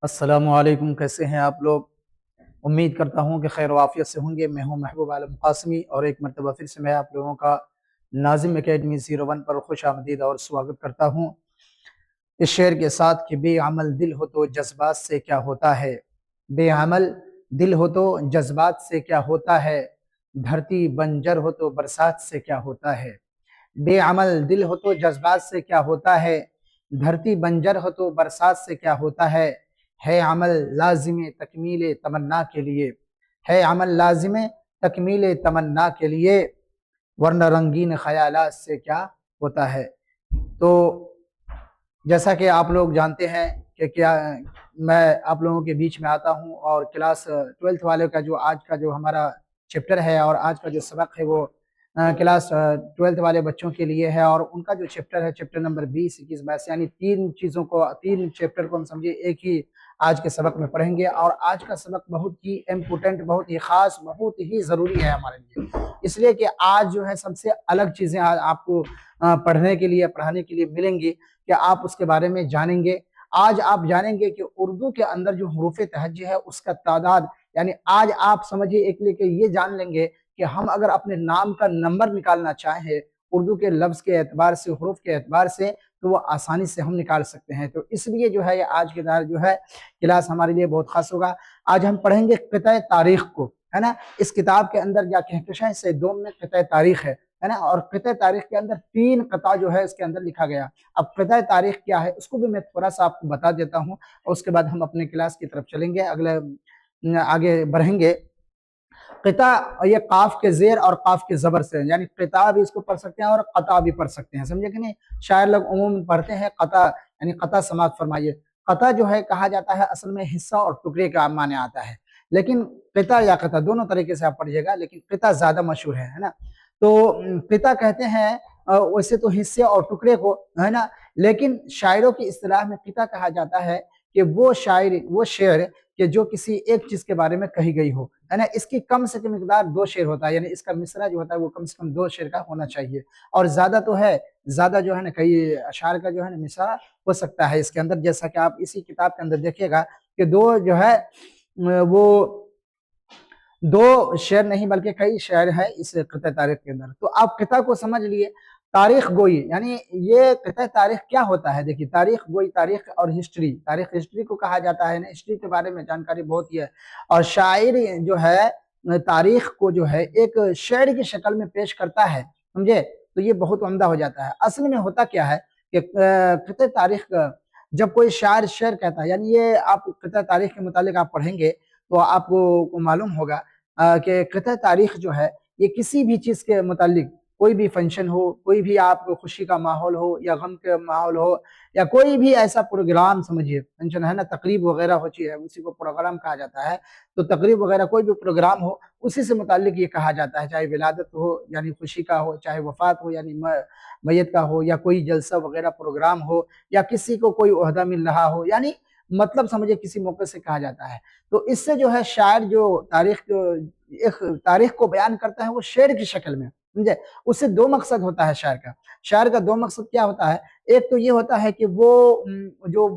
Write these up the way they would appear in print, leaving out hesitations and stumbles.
अस्सलामुअलैकुम, कैसे हैं आप लोग। उम्मीद करता हूं कि खैर वाफियत से होंगे। मैं हूं महबूब आलम कासमी और एक मरतबा फिर से मैं आप लोगों का नाजिम एकेडमी 01 पर खुश आमदीद और स्वागत करता हूं इस शेर के साथ कि बेअमल दिल हो तो जज्बात से क्या होता है। बेअमल दिल हो तो जज्बात से क्या होता है। धरती बंजर हो तो बरसात से क्या होता है। बेअमल दिल हो तो जज्बात से क्या होता है। धरती बंजर हो तो बरसात से क्या होता है अमल लाजिम तकमील तमन्ना के लिए। है अमल लाजिम तकमील तमन्ना के लिए, वरना रंगीन ख्यालात से क्या होता है। तो जैसा कि आप लोग जानते हैं कि क्या मैं आप लोगों के बीच में आता हूं और क्लास 12th वाले का जो आज का जो हमारा चैप्टर है और आज का जो सबक है वो क्लास 12th वाले बच्चों के लिए है। और उनका जो चैप्टर है चैप्टर नंबर 20, 21, 22 यानी तीन चैप्टर को हम समझिए एक ही आज के सबक में पढ़ेंगे। और आज का सबक बहुत ही इम्पोर्टेंट, बहुत ही खास, बहुत ही ज़रूरी है हमारे लिए, इसलिए कि आज जो है सबसे अलग चीज़ें आपको पढ़ने के लिए, पढ़ाने के लिए मिलेंगी कि आप उसके बारे में जानेंगे। आज आप जानेंगे कि उर्दू के अंदर जो हरूफ तहज्जुद है उसका तादाद, यानी आज आप समझिए एक लेके ये जान लेंगे कि हम अगर अपने नाम का नंबर निकालना चाहें उर्दू के लफ्ज़ के एतबार से, हरूफ के एतबार से, तो वो आसानी से हम निकाल सकते हैं। तो इसलिए जो है ये आज के जो है क्लास हमारे लिए बहुत खास होगा। आज हम पढ़ेंगे क़िता तारीख को, है ना। इस किताब के अंदर या कहकशां से दोम में क़िता तारीख है ना। और क़िता तारीख के अंदर 3 क़िता जो है इसके अंदर लिखा गया। अब क़िता तारीख क्या है उसको भी मैं थोड़ा सा आपको बता देता हूँ और उसके बाद हम अपने क्लास की तरफ चलेंगे, आगे बढ़ेंगे। क़िता ये काफ के जेर और काफ के जबर से, यानी क़िता भी इसको पढ़ सकते हैं और क़ता भी पढ़ सकते हैं, समझे कि नहीं। शायर लोग उमूमन पढ़ते हैं क़ता, यानी क़ता समात फरमाइए। क़ता जो है कहा जाता है असल में हिस्सा और टुकड़े का माने आता है, लेकिन क़िता या क़ता दोनों तरीके से आप पढ़िएगा, लेकिन क़िता ज्यादा मशहूर है ना। तो क़िता कहते हैं वैसे तो हिस्से और टुकड़े को, है ना। लेकिन शायरों की इस्तिलाह में क़िता कहा जाता है कि वो शायरी, वो शेर कि जो किसी एक चीज के बारे में कही गई हो, है ना। इसकी कम से कम मिकदार 2 शेर होता है, यानी इसका मिसरा जो होता है वो कम से कम 2 शेर का होना चाहिए। और ज्यादा तो है, ज्यादा जो है ना कई अशार का जो है ना मिसरा हो सकता है इसके अंदर, जैसा कि आप इसी किताब के अंदर देखिएगा कि दो जो है वो 2 शेर नहीं बल्कि कई शेर है इस क़िता तारीख के अंदर। तो आप क़िता को समझ लिए। तारीख गोई, यानी ये क़िता तारीख क्या होता है। देखिए तारीख गोई, तारीख और हिस्ट्री, तारीख हिस्ट्री को कहा जाता है ना। हिस्ट्री के बारे में जानकारी बहुत ही है। और शायर जो है तारीख को जो है एक शेर की शक्ल में पेश करता है, समझे, तो ये बहुत उम्दा हो जाता है। असल में होता क्या है कि क़िता तारीख जब कोई शायर शेर कहता है, यानी ये आप क़िता तारीख के मुतालिक आप पढ़ेंगे तो आपको मालूम होगा कि क़िता तारीख जो है ये किसी भी चीज़ के मुतालिक, कोई भी फंक्शन हो, कोई भी आपको खुशी का माहौल हो या गम का माहौल हो, या कोई भी ऐसा प्रोग्राम समझिए, फंक्शन है ना, तकरीब वगैरह होती है उसी को प्रोग्राम कहा जाता है। तो तकरीब वगैरह कोई भी प्रोग्राम हो उसी से मुतालिक ये कहा जाता है, चाहे विलादत हो यानी खुशी का हो, चाहे वफात हो यानी मैयत का हो, या कोई जलसा वगैरह प्रोग्राम हो, या किसी को कोई ओहदा मिल रहा हो, यानी मतलब समझिए किसी मौके से कहा जाता है। तो इससे जो है शायर जो तारीख एक तारीख को बयान करता है वो शेर की शक्ल में, समझे। उससे 2 मकसद होता है शायर का। शायर का 2 मकसद क्या होता है, एक तो ये होता है कि वो जो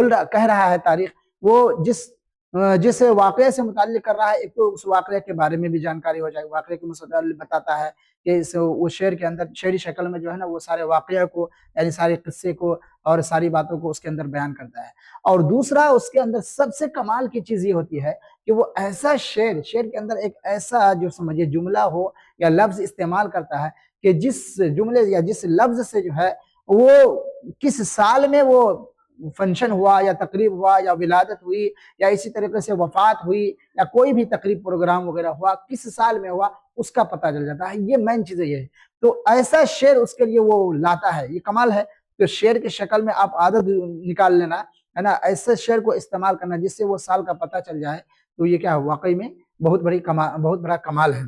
कह रहा है तारीख, वो जिस वाक़ये से मुताल्लिक़ कर रहा है, एक तो उस वाक़ये के बारे में भी जानकारी हो जाए, वाक़ये के मुताल्लिक़ बताता है कि वो शेर के अंदर शेरी शक्ल में जो है ना वो सारे वाक़ये को, यानी सारे किस्से को और सारी बातों को उसके अंदर बयान करता है। और दूसरा उसके अंदर सबसे कमाल की चीज़ ये होती है कि वो ऐसा शेर के अंदर एक ऐसा जो समझिए जुमला हो या लफ्ज़ इस्तेमाल करता है कि जिस जुमले या जिस लफ्ज़ से जो है वो किस साल में वो फंक्शन हुआ या तकरीब हुआ या विलादत हुई या इसी तरीके से वफात हुई या कोई भी तकरीब प्रोग्राम वगैरह हुआ, किस साल में हुआ उसका पता चल जाता है। ये मेन चीज़ ये है। तो ऐसा शेर उसके लिए वो लाता है, ये कमाल है। तो शेर की शक्ल में आप आदत निकाल लेना, है ना, ऐसे शेर को इस्तेमाल करना जिससे वो साल का पता चल जाए, तो ये क्या है वाकई में बहुत बड़ा कमाल है।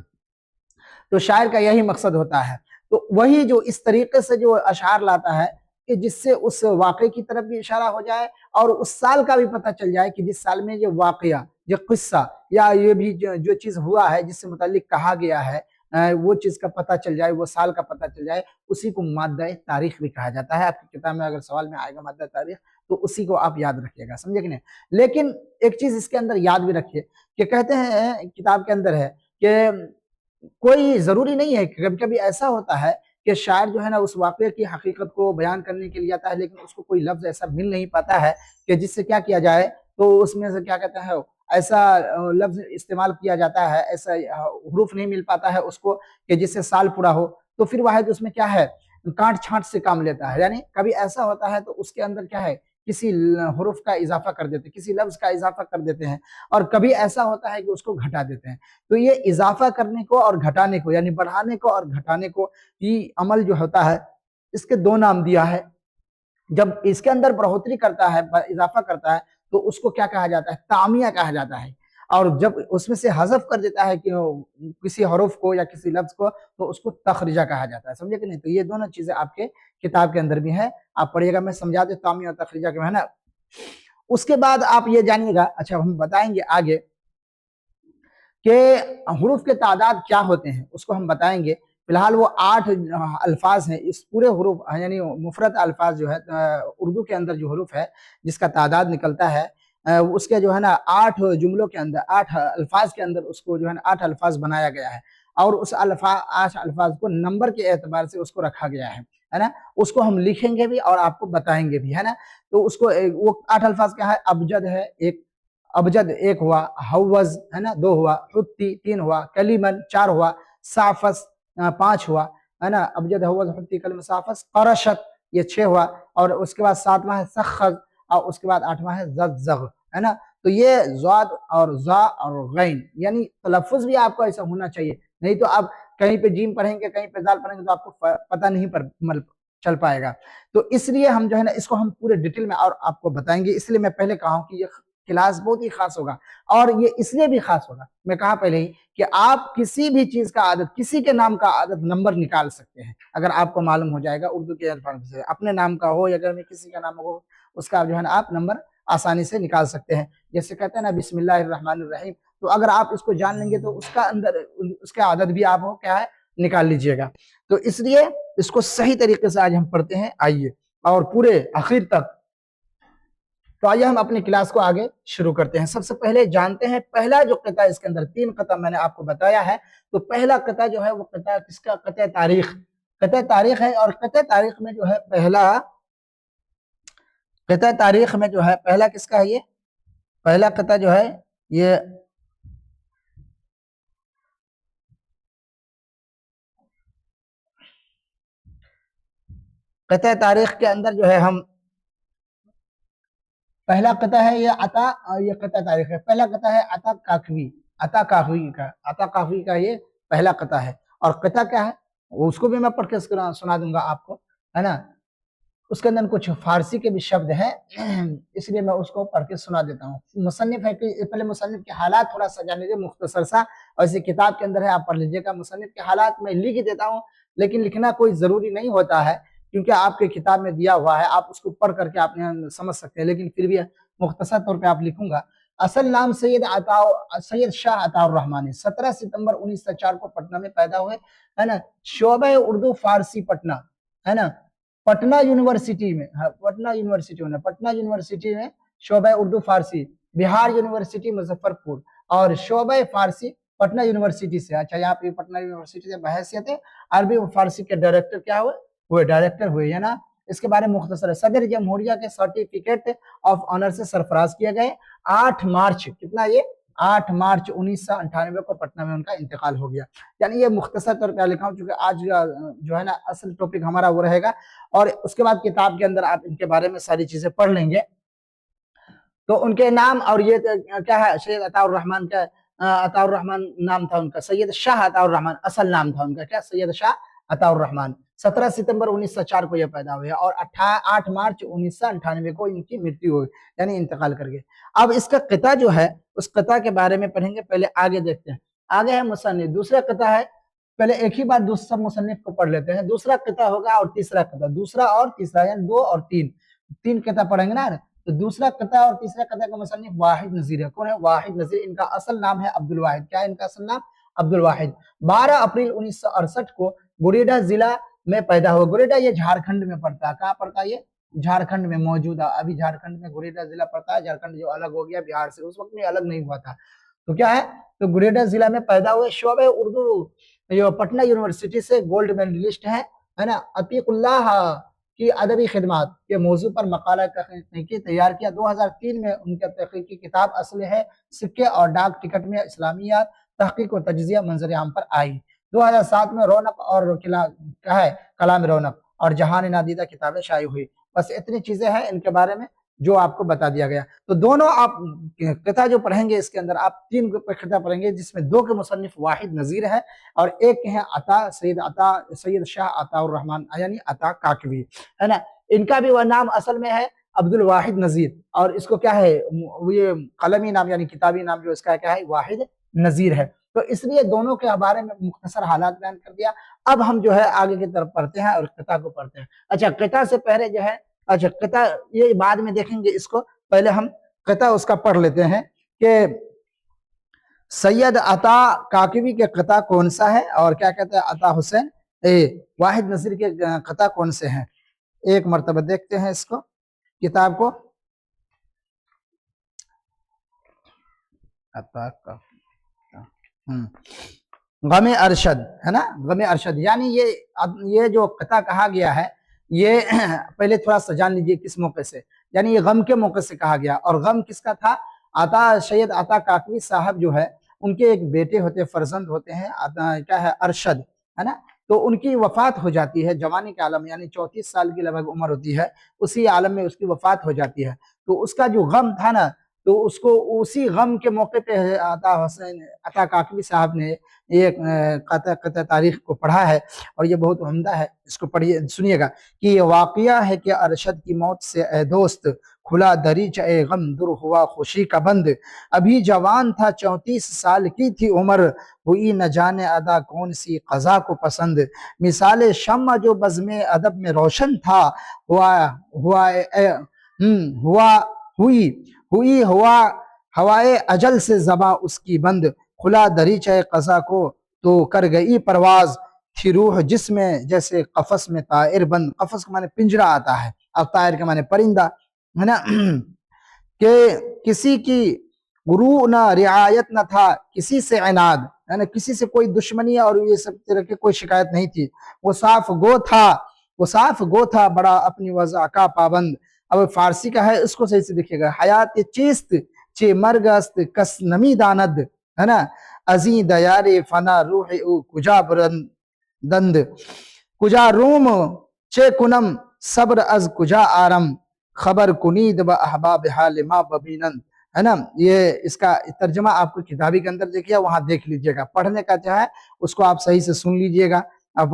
तो शायर का यही मकसद होता है। तो वही जो इस तरीके से जो अशार लाता है कि जिससे उस वाक़े की तरफ भी इशारा हो जाए और उस साल का भी पता चल जाए कि जिस साल में ये वाक़या, ये किस्सा या ये भी जो चीज़ हुआ है जिससे मुताल्लिक़ कहा गया है, वो चीज़ का पता चल जाए, वो साल का पता चल जाए, उसी को माद्दा तारीख़ भी कहा जाता है। आपकी किताब में अगर सवाल में आएगा माद्दा तारीख़ तो उसी को आप याद रखिएगा, समझे कि नहीं। लेकिन एक चीज इसके अंदर याद भी रखिए कि कहते हैं किताब के अंदर है कि कोई जरूरी नहीं है, कभी कभी ऐसा होता है कि शायर जो है ना उस वाक़े की हकीकत को बयान करने के लिए आता है, लेकिन उसको कोई लफ्ज ऐसा मिल नहीं पाता है कि जिससे क्या किया जाए, तो उसमें से क्या कहते हैं ऐसा लफ्ज इस्तेमाल किया जाता है, ऐसा हरूफ नहीं मिल पाता है उसको कि जिससे साल पूरा हो, तो फिर वह उसमें क्या है काट छांट से काम लेता है। यानी कभी ऐसा होता है तो उसके अंदर क्या है किसी हरूफ का इजाफा कर देते हैं, किसी लफ्ज का इजाफा कर देते हैं, और कभी ऐसा होता है कि उसको घटा देते हैं। तो ये इजाफा करने को और घटाने को, यानी बढ़ाने को और घटाने को, ये अमल जो होता है इसके दो नाम दिया है। जब इसके अंदर बढ़ोतरी करता है, इजाफा करता है, तो उसको क्या कहा जाता है, तामिया कहा जाता है। और जब उसमें से हजफ कर देता है कि किसी हरूफ को या किसी लफ्ज को, तो उसको तखरीजा कहा जाता है, समझे कि नहीं। तो ये दोनों चीजें आपके किताब के अंदर भी है, आप पढ़िएगा, मैं समझा दे तामिया और तखरीजा के, है ना। उसके बाद आप ये जानिएगा, अच्छा हम बताएंगे आगे कि हरूफ के तादाद क्या होते हैं, उसको हम बताएंगे। फिलहाल वो 8 अल्फाज हैं इस पूरे हरूफ, यानी मुफरत अल्फाज जो है उर्दू के अंदर जो हरूफ है जिसका तादाद निकलता है, उसके जो है ना 8 जुमलों के अंदर, 8 अल्फाज के अंदर उसको जो है ना 8 अल्फाज बनाया गया है, और उस 8 अल्फाज को नंबर के एतबार से उसको रखा गया है ना। उसको हम लिखेंगे भी और आपको बताएंगे भी, है ना। तो उसको वो 8 अल्फाज क्या है, अबजद है एक, अबजद एक हुआ, हवज है ना 2 हुआ, हुत्ती 3 हुआ, कलीमन 4 हुआ, साफस 5 हुआ, है ना। अबजद हवज हुत्ती कलीमन साफस, करशत ये 6 हुआ, और उसके बाद 7वां है सखज, और उसके बाद 8वां है जग, है ना। तो ये ज़ाद और ज़ा और गैन, यानी तलफ़ुज़ भी आपको ऐसा होना चाहिए, नहीं तो आप कहीं पे जीम पढ़ेंगे कहीं पे दाल पढ़ेंगे तो आपको पता नहीं चल पाएगा। तो इसलिए हम जो है ना इसको हम पूरे डिटेल में और आपको बताएंगे, इसलिए मैं पहले कहा हूं कि ये क्लास बहुत ही खास होगा। और ये इसलिए भी खास होगा, मैं कहा पहले ही कि आप किसी भी चीज का आदत, किसी के नाम का आदत नंबर निकाल सकते हैं अगर आपको मालूम हो जाएगा उर्दू के अल्फाज से, अपने नाम का हो या अगर में किसी का नाम हो उसका जो है ना आप नंबर आसानी से निकाल सकते हैं। जैसे कहते हैं ना बिस्मिल्लाहिर्रहमानिर्रहीम, तो अगर आप इसको जान लेंगे तो उसका अंदर उसका आदत भी आप हो क्या है निकाल लीजिएगा। तो इसलिए इसको सही तरीके से आज हम पढ़ते हैं, आइए और पूरे आखिर तक। तो आइए हम अपनी क्लास को आगे शुरू करते हैं। सबसे पहले जानते हैं पहला जो कता इसके अंदर 3 कता मैंने आपको बताया है, तो पहला कता जो है वो कता किसका, कता तारीख, कता तारीख है। और कता तारीख में जो है पहला, कता तारीख में जो है पहला किसका है, ये पहला कता जो है ये कता तारीख के अंदर जो है हम पहला कता है ये अता, ये कता तारीख है। पहला कता है अता काकवी, अता काकवी का, अता काकवी का ये पहला कता है। और कता क्या है उसको भी मैं पढ़ के सुना दूंगा आपको, है ना। उसके अंदर कुछ फारसी के भी शब्द हैं, इसलिए मैं उसको पढ़ के सुना देता हूँ। मुसन्निफ है कि पहले मुसन्निफ के हालात थोड़ा सा जान लीजिए मुख्तसर सा, और इसी किताब के अंदर है आप पढ़ लीजिएगा। मुसन्निफ के हालात मैं लिख ही देता हूँ, लेकिन लिखना कोई जरूरी नहीं होता है क्योंकि आपके किताब में दिया हुआ है, आप उसको पढ़ करके आप समझ सकते हैं, लेकिन फिर भी मुख्तसर तौर पर आप लिखूंगा। असल नाम सैयद शाह अताउर रहमानी, 17 सितंबर 1904 को पटना में पैदा हुए, है ना। शोबे उर्दू फारसी पटना, है ना, पटना यूनिवर्सिटी में, हाँ, पटना यूनिवर्सिटी में, पटना यूनिवर्सिटी में शोबे उर्दू फारसी, बिहार यूनिवर्सिटी मुजफ्फरपुर, और शोबे फारसी पटना यूनिवर्सिटी से। अच्छा, यहाँ पे पटना यूनिवर्सिटी से बहैसियत अरबी और फारसी के डायरेक्टर क्या हुए डायरेक्टर हुए, है ना। इसके बारे में मुख्तसर सदर जमहूरिया के सर्टिफिकेट ऑफ ऑनर से सरफराज किए गए। 8 मार्च कितना, ये 8 मार्च 1998 को पटना में उनका इंतकाल हो गया। यानी ये मुख्तसर तौर पर लिखा हूँ क्योंकि आज जो है ना असल टॉपिक हमारा वो रहेगा, और उसके बाद किताब के अंदर आप इनके बारे में सारी चीजें पढ़ लेंगे। तो उनके नाम, और ये क्या है, सैयद अताउर रहमान का, अताउर रहमान नाम था उनका, सैयद शाह अताउर रहमान असल नाम था उनका, क्या, सैयद शाह अताउर रहमान। 17 सितंबर 1904 को यह पैदा हुए और 8 मार्च 1998 को इनकी मृत्यु हुई, यानी इंतकाल कर गए। अब इसका कता जो है उस कता के बारे में पढ़ेंगे, पहले आगे देखते हैं। आगे है मुसन्निफ, दूसरा कता है, पहले एक ही बार दूसरा मुसन्निफ को पढ़ लेते हैं। दूसरा कता होगा और तीसरा कता, दूसरा और तीसरा, यानी 2 और 3, 3 कता पढ़ेंगे ना। तो दूसरा कता और तीसरा कता का मुसन्निफ वाहिद नजीर है। कौन है? वाहिद नजीर। इनका असल नाम है अब्दुल वाहिद। क्या है इनका असल नाम? अब्दुल वाहिद। 12 अप्रैल 1968 को गुरेडा जिला में पैदा हुआ। गुरेडा ये झारखंड में पड़ता है। कहाँ पड़ता है ये? झारखंड में मौजूदा, अभी झारखंड में गुरेडा जिला पड़ता है, झारखंड जो अलग हो गया बिहार से, उस वक्त में अलग नहीं हुआ था। तो क्या है, तो गुरेडा जिला में पैदा हुए शोबे उर्दू जो पटना यूनिवर्सिटी से गोल्ड मेडलिस्ट है ना, अतीकुल्लाह की अदबी खिदमात के मौजू पर मकाला तहकीकी तैयार किया। 2003 में उनके तहकीकी किताब असले है सिक्के और डाक टिकट में इस्लामियात तहकीक व तज्जिया मंजर आम पर आई। 2007 में रौनक और किला क्या है कलाम रौनक और जहान नादीदा किताबें शाये हुई। बस इतनी चीजें हैं इनके बारे में जो आपको बता दिया गया। तो दोनों आप किताब जो पढ़ेंगे इसके अंदर आप 3 किताब पढ़ेंगे, जिसमें 2 के मुसन्निफ वाहिद नजीर है और एक के हैं सैयद शाह अताउर रहमान यानी अता काकवी, है ना। इनका भी वह नाम असल में है अब्दुल वाहिद नजीर, और इसको क्या है ये कलमी नाम यानी किताबी नाम जो इसका क्या है वाहिद नजीर है। तो इसलिए दोनों के बारे में मुख्तसर हालात बयान कर दिया। अब हम जो है आगे की तरफ पढ़ते हैं और किता को पढ़ते हैं। अच्छा, किता से पहले जो है, अच्छा किता ये बाद में देखेंगे इसको, पहले हम किता उसका पढ़ लेते हैं कि सैयद अता काकवी के किता कौन सा है और क्या कहते हैं अता हुसैन वाहिद नजीर के किता कौन से हैं। एक मरतबा देखते हैं इसको किताब को। अता का गमे अरशद है ना, गमे अरशद यानी ये जो किता कहा गया है ये पहले थोड़ा सा जान लीजिए किस मौके से, यानी ये गम के मौके से कहा गया। और गम किसका था, सैयद अता काकवी साहब जो है उनके एक बेटे होते फर्जंद होते हैं क्या है अरशद, है ना। तो उनकी वफात हो जाती है जवानी के आलम, यानी 34 साल की लगभग उम्र होती है, उसी आलम में उसकी वफात हो जाती है। तो उसका जो गम था ना, तो उसको उसी गम के मौके पे अता काकवी साहब ने एक कता तारीख को पढ़ा है और ये बहुत उम्दा है, इसको पढ़िए सुनिएगा कि ये वाकया है कि अरशद की मौत से ए दोस्त खुला दरीच ए गम दूर हुआ खुशी का बंद, अभी जवान था 34 साल की थी उम्र, हुई न जाने अदा कौन सी कज़ा को पसंद, मिसाल शम्मा जो बज़्मे अदब में रोशन था, हुआ हुआ हुआ हुई हुई हुआ हवाए अजल से जबा उसकी बंद, खुला दरीचे कज़ा को तो कर गई परवाज, थी रूह जिसमें जैसे कफस में तायर बंद। कफस के माने पिंजरा आता है और तायर के माने परिंदा, है ना। कि किसी की गुरु न रियायत न था किसी से इनाद, है ना, किसी से कोई दुश्मनी और ये सब तरह की कोई शिकायत नहीं थी। वो साफ गो था बड़ा अपनी वज़ा का पाबंद। अब फारसी का है, इसको सही से देखिएगा। हयात चीस्त चे मरगस्त कस नमी दानद, है ना, अजी दयारे फना रूह कुजा दंद, कुजा रूम चे कुनम सब्र अज कुजा आरम, खबर कुनीद ब अहबाब हाल मा बबीनन, है ना। ये इसका तर्जमा आपको किताबी के अंदर देखिए, वहां देख लीजिएगा। पढ़ने का चाहे उसको आप सही से सुन लीजिएगा अब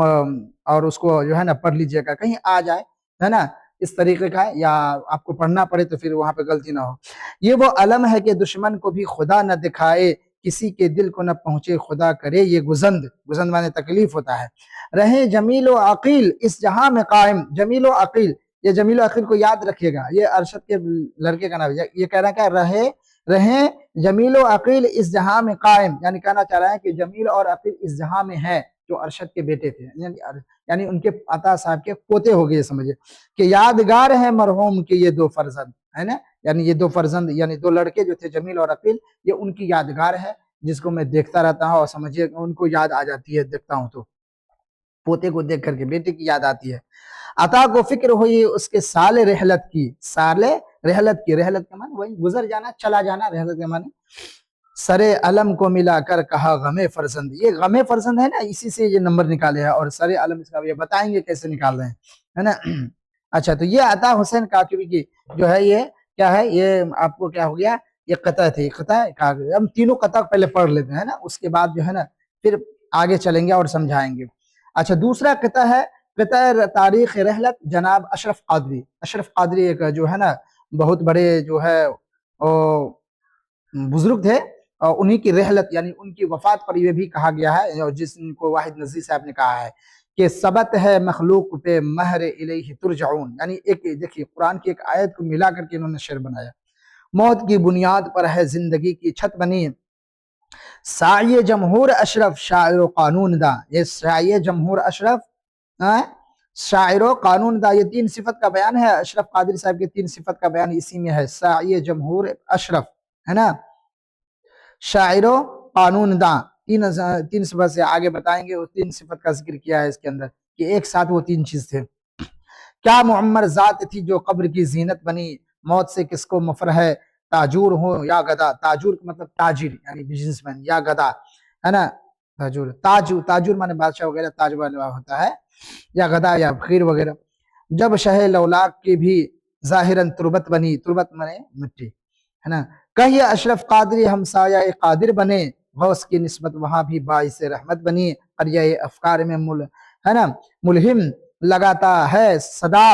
और उसको जो है ना पढ़ लीजिएगा, कहीं आ जाए, है ना, इस तरीके का है, या आपको पढ़ना पड़े तो फिर वहां पे गलती ना हो। ये वो अलम है कि दुश्मन को भी खुदा न दिखाए, किसी के दिल को न पहुंचे खुदा करे ये गुजंद, गुजंद माने तकलीफ होता है। रहे जमील व अकील इस जहां में कायम, जमील व अकील, ये जमील व अकील को याद रखिएगा, ये अरशद के लड़के का नाम है। ये कह रहा है क्या, रहे जमील व अकील इस जहां में कायम, यानी कहना चाह रहा है कि जमील और अकील इस जहां में है, जो अरशद के बेटे थे, यानी उनके अता साहब के पोते हो गए समझिए। कि यादगार है मरहूम के ये 2 फर्जंद, है ना, यानी ये 2 फर्जंद यानी 2 लड़के जो थे जमील और अकील, ये उनकी यादगार है, जिसको मैं देखता रहता हूँ और समझिए उनको याद आ जाती है, देखता हूँ तो पोते को देख करके बेटे की याद आती है। अता को फिक्र हुई उसके साले रहलत की, साले रहलत की, रहलत के माने वही गुजर जाना, चला जाना, रहलत के माने सरे अलम को मिलाकर कहा गमे फरजंद। ये गमे फरजंद है ना, इसी से ये नंबर निकाले हैं और सरे अलम इसका ये बताएंगे कैसे निकाल रहे हैं, है ना। अच्छा, तो ये अता हुसैन काकवी की जो है ये क्या है, ये आपको क्या हो गया, ये कता थी, कता हम तीनों कता पहले पढ़ लेते हैं ना, उसके बाद जो है ना फिर आगे चलेंगे और समझाएंगे। अच्छा, दूसरा कता है कता तारीख रहलत जनाब अशरफ कादरी। अशरफ कादरी एक जो है ना बहुत बड़े जो है बुजुर्ग थे, और उन्हीं की रहलत यानी उनकी वफात पर यह भी कहा गया है, और जिसको वाहिद नजीर साहब ने कहा है कि सबत है मखलूक पे महर इलैहि तुरजाऊन, यानी एक देखिए कुरान की एक आयत को मिला करके इन्होंने शेर बनाया। मौत की बुनियाद पर है जिंदगी की छत बनी, साये जमहूर अशरफ शायर कानून दा, ये साये जमहूर अशरफ शायरो कानून दा, ये 3 सिफत का बयान है। अशरफ कादरी साहब के 3 सिफत का बयान इसी में है। साई जमहूर अशरफ, है ना। शायरो कानून दा, 3 सिफत से आगे बताएंगे। उस 3 सिफत का जिक्र किया है इसके अंदर कि एक साथ वो 3 चीज थे। क्या मुअम्मर जात थी जो कब्र की जीनत बनी, मौत से किसको मफर है, ताजूर हो या गदा। ताजूर मतलब ताजिर यानी बिजनेसमैन, या गदा, है ना। ताजूर, ताजूर माने बादशाह वगैरह, ताज वाला होता है, या गदा या फकीर वगैरह। जब शह लौलाक की भी जाहिरन तुरबत बनी, तुरबत माने मिट्टी, है ना। कहिए अशरफ कादरी हमसाया कादिर बने, गौस की निस्बत वहां भी बाइस रहमत बनी। करिया अफकार में है ना मुलहिम लगाता है सदा,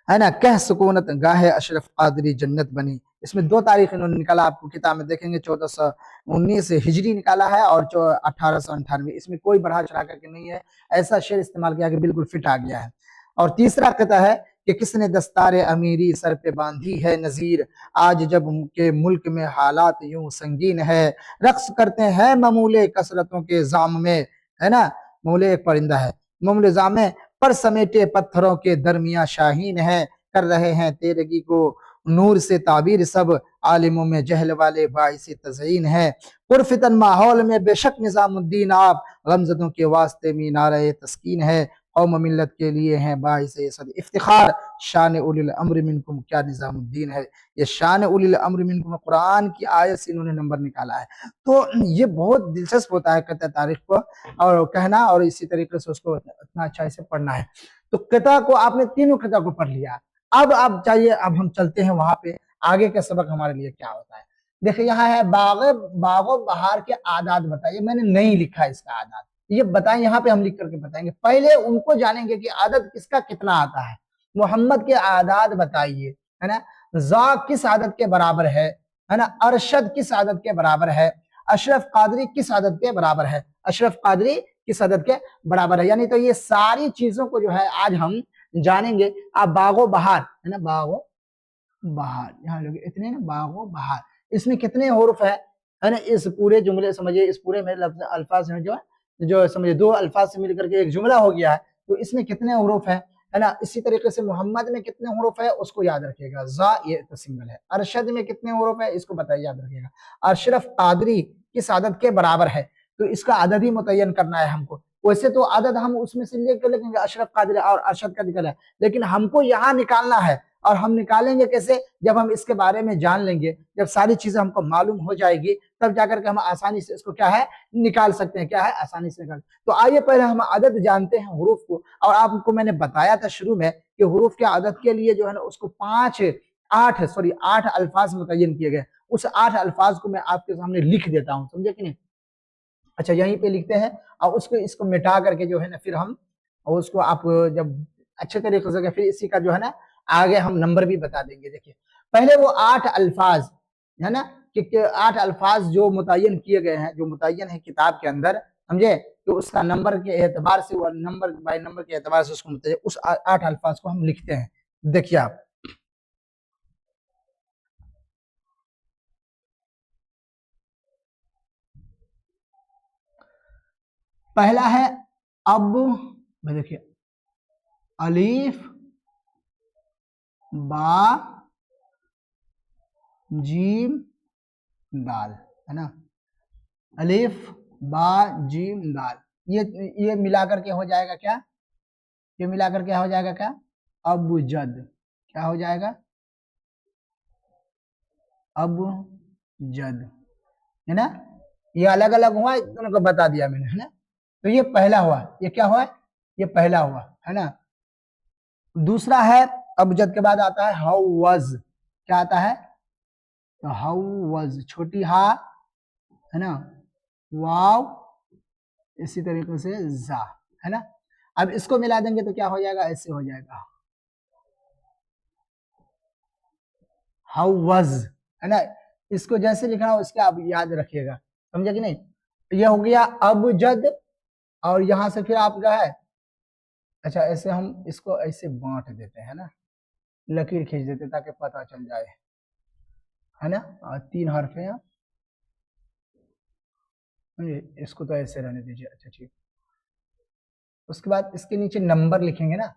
है ना। कह सुकूनत गाहे अशरफ कादरी जन्नत बनी। इसमें 2 तारीख इन्होंने निकाला, आपको किताब में देखेंगे। 1419 हिजरी निकाला है और 1898। इसमें कोई बढ़ा चढ़ा करके नहीं है, ऐसा शेर इस्तेमाल किया कि बिल्कुल फिट आ गया है। और तीसरा कहता है कि किसने दस्तार अमीरी सर पे बांधी है नजीर, आज जब के मुल्क में हालात यूं संगीन है। रक्स करते हैं ममूले कसरतों के जाम में, है ना। ममूले एक परिंदा है, ममूले जाम में पर समेटे पत्थरों के दरमिया शाहीन है। कर रहे हैं तेरगी को नूर से ताबीर सब, आलिमों में जहल वाले बाइस तज़यीन है। पुरफितन माहौल में बेशक निजामुद्दीन आप, गमजदों के वास्ते मीनारे तस्कीन है। कौम मिल्लत के लिए हैं बाइस सद इफ्तिखार, शान उलिल अम्र मिनकुम, क्या निजामुद्दीन है। ये शान उलिल अम्र मिनकुम कुरान की आयत से इन्होंने नंबर निकाला है। तो ये बहुत दिलचस्प होता है कहता तारीख को और कहना, और इसी तरीके से उसको इतना अच्छा से पढ़ना है। तो कथा को आपने तीनों कथा को पढ़ लिया। अब आप चाहिए, अब हम चलते हैं वहां पे, आगे का सबक हमारे लिए क्या होता है। देखिए यहाँ है बागो बहार के आदात बताइए। मैंने नहीं लिखा है इसका आदात, ये बताएं, यहाँ पे हम लिख करके बताएंगे। पहले उनको जानेंगे कि आदत किसका कितना आता है। मोहम्मद के आदात बताइए, है ना। जा किस आदत के बराबर है ना। अरशद किस आदत के बराबर है। अशरफ कादरी किस आदत के बराबर है। अशरफ कादरी किस आदत के बराबर है। यानी तो ये सारी चीजों को जो है आज हम जानेंगे। आप बागो बहार, है ना, बागो बहार, यहाँ लोग इतने ना, बागो बहार, इसमें कितने हुर्फ है ना। इस पूरे जुमले समझिए, इस पूरे में लफ्ज अल्फाज में जो समझिए 2 अल्फाज से मिलकर के एक जुमला हो गया है। तो इसमें कितने हुरूफ है ना। इसी तरीके से मोहम्मद में कितने हुरूफ है उसको याद रखिएगा। जा ये तो सिंगल है। अरशद में कितने हुरूफ है इसको बताइए, याद रखिएगा। अशरफ कादरी किस आदत के बराबर है, तो इसका आदत ही मुतय्यन करना है हमको। वैसे तो आदत हम उसमें से लेकर लिखेंगे अशरफ कादरी और अरशद का निकल है, लेकिन हमको यहाँ निकालना है। और हम निकालेंगे कैसे, जब हम इसके बारे में जान लेंगे, जब सारी चीजें हमको मालूम हो जाएगी, तब जाकर के हम आसानी से इसको क्या है निकाल सकते हैं, क्या है आसानी से निकाल। तो आइए पहले हम आदत जानते हैं हुरूफ को। और आपको मैंने बताया था शुरू में कि हुरूफ की आदत के लिए जो है ना उसको 8 अल्फाज मुतय्यन किए गए। उस 8 अल्फाज को मैं आपके सामने लिख देता हूँ, समझे कि नहीं। अच्छा यहीं पे लिखते हैं और उसको इसको मिटा करके जो है ना फिर हम उसको आप जब अच्छे तरीके से फिर इसी का जो है ना आगे हम नंबर भी बता देंगे। देखिए पहले वो 8 अल्फाज है ना कि 8 अल्फाज जो मुतय्यन किए गए हैं, जो मुतय्यन है किताब के अंदर, समझे। तो उसका नंबर के एतबार से, वो नंबर बाय नंबर के एतबार से उसको उस 8 अल्फाज को हम लिखते हैं। देखिए आप, पहला है अब, देखिए अलीफ बा जीम दाल, है ना। अलिफ बा जीम दाल, ये मिलाकर के हो जाएगा क्या, ये मिलाकर के हो जाएगा क्या, अबजद। क्या हो जाएगा, अबजद, है ना। ये अलग अलग हुआ, दोनों को बता दिया मैंने, है ना। तो ये पहला हुआ, ये क्या हुआ, ये पहला हुआ, है ना। दूसरा है अबजद के बाद आता है हाउवज। क्या आता है, तो हाउवज, छोटी हा, है ना, वाव, इसी तरीके से जा, है ना। अब इसको मिला देंगे तो क्या हो जाएगा, ऐसे हो जाएगा हाउ वज, है ना। इसको जैसे लिखना हो उसके आप याद रखिएगा, समझे कि नहीं। ये हो गया अब जद, और यहां से फिर आपका है, अच्छा ऐसे हम इसको ऐसे बांट देते हैं ना, लकीर खींच देते ताकि पता चल जाए, है ना। और 3 हर्फ है, इसको तो ऐसे रहने दीजिए, अच्छा ठीक। उसके बाद इसके नीचे नंबर लिखेंगे ना,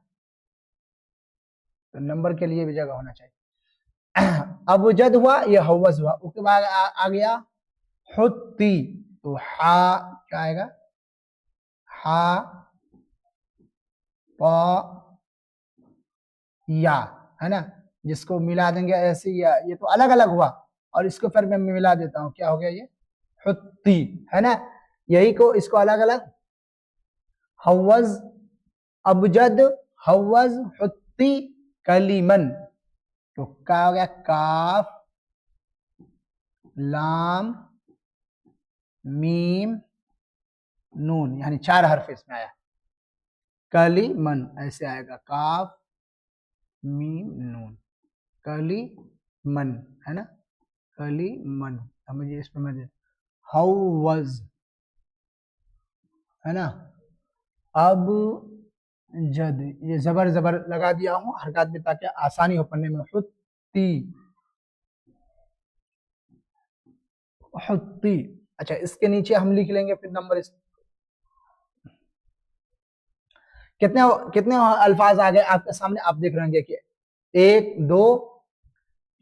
तो नंबर के लिए भी जगह होना चाहिए। अबजद हुआ, ये हवज हुआ, उसके बाद आ गया हुत्ती, तो हा क्या आएगा, हा प या, है ना, जिसको मिला देंगे ऐसे, या ये तो अलग अलग हुआ, और इसको फिर मैं मिला देता हूं, क्या हो गया ये हुत्ती, है ना, यही को इसको अलग अलग हवज, अबजद, हवज, हुत्ती, कलीमन, तो क्या हो गया, काफ लाम मीम नून, यानी 4 हर्फ इसमें आया, कलीमन ऐसे आएगा, काफ मीम नून, कलीमन, है ना, कलीमन। अब मुझे इस पे मैं हवज, है ना, अब जद, ये जबर जबर लगा दिया हूं हरकत में ताकि आसानी हो पढ़ने में, हुत्ती, हुत्ती। अच्छा, इसके नीचे हम लिख लेंगे फिर नंबर, कितने कितने अल्फाज आ गए आपके सामने, आप देख रहे होंगे कि 1 2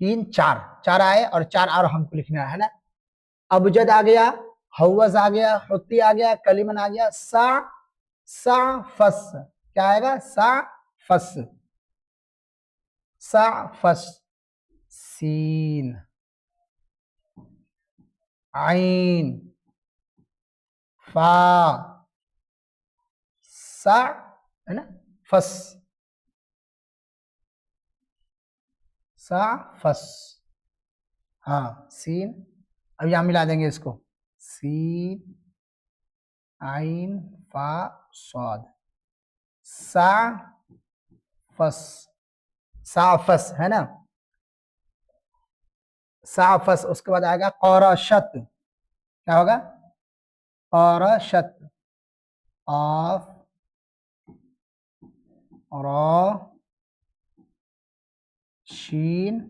3 4, 4 आए, और 4 और हमको लिखना है ना। अबजद आ गया, हवज आ गया, हुत्ती आ गया, कलीमन आ गया, सा फस, क्या आएगा, सा फस, सा फस, सीन, आइन, फा, सा, है ना, फस, सा फस, हाँ सीन। अब यहां मिला देंगे इसको, सीन आइन फा सौद, सा फस, साफस, है ना, साफस। उसके बाद आएगा कौरशत, क्या होगा, कौरशत, ऑफ रॉ शीन